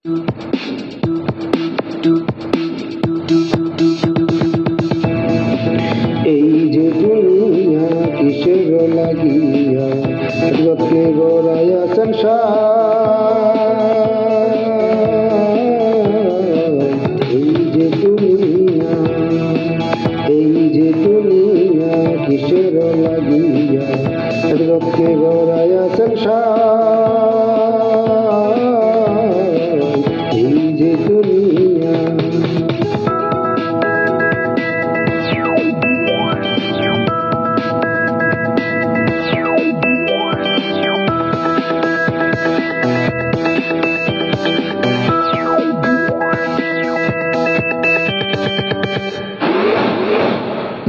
এই যে দুনিয়া কিসের লাগিয়া জগৎকে গড়াইয়া সংসার। এই যে দুনিয়া কিসের লাগিয়া জগৎকে গড়াইয়া সংসার। এই যে দুনিয়া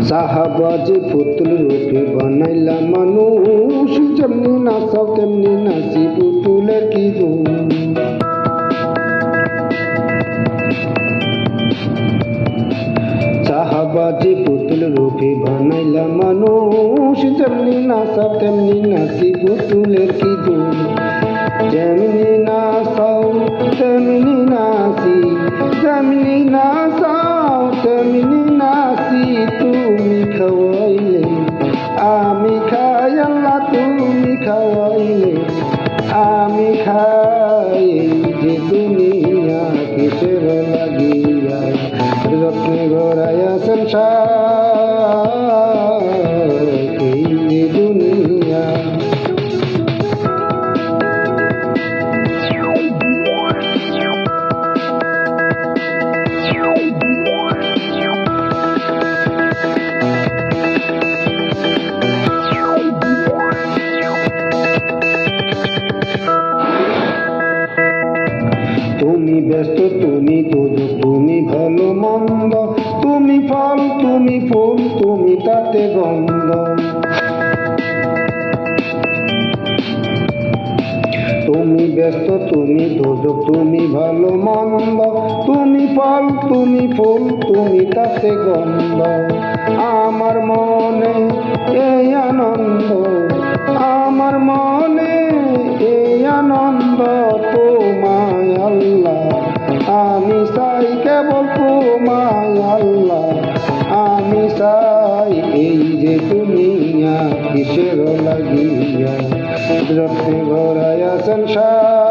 সাহাবাজে পুতুল রূপে বানাইলা মানুষ, যেমনি নাচাও তেমনি নাচি পুতুলের কি গুণ। সাহাবাজে পুতুল রূপে বানাইলা মানুষ, যেমনি নাচাও তেমনি নাচি পুতুলের কি গুণ। যেমনি নাচাও তেমনি নাচি, যেমনি নাচাও তেমনি নাচি। তুমি খাওয়াইলে আমি খাই, আল্লাহ তুমি খাওয়াইলে আমি খাই। যে দুনিয়া কিসের লাগিয়া যত্নে গড়াইয়া সংসার। এই যে দুনিয়া তুমি ব্যস্ত, তুমি দুজক, তুমি ভালো মন্দ, তুমি ফল, তুমি ফুল, তুমি তাতে গন্ধ। তুমি ব্যস্ত, তুমি দুজক, তুমি ভালো মন্দ, তুমি ফল, তুমি ফুল, তুমি তাতে গন্ধ। আমার মনে এই আনন্দ, আমার মনে এই আনন্দ। তোমায় আল্লাহ আমি চাই, কেবল তোমায় আল্লাহ আমি চাই। এই যে দুনিয়া কিসের লাগিয়া যত্নে গড়াইয়া সংসার।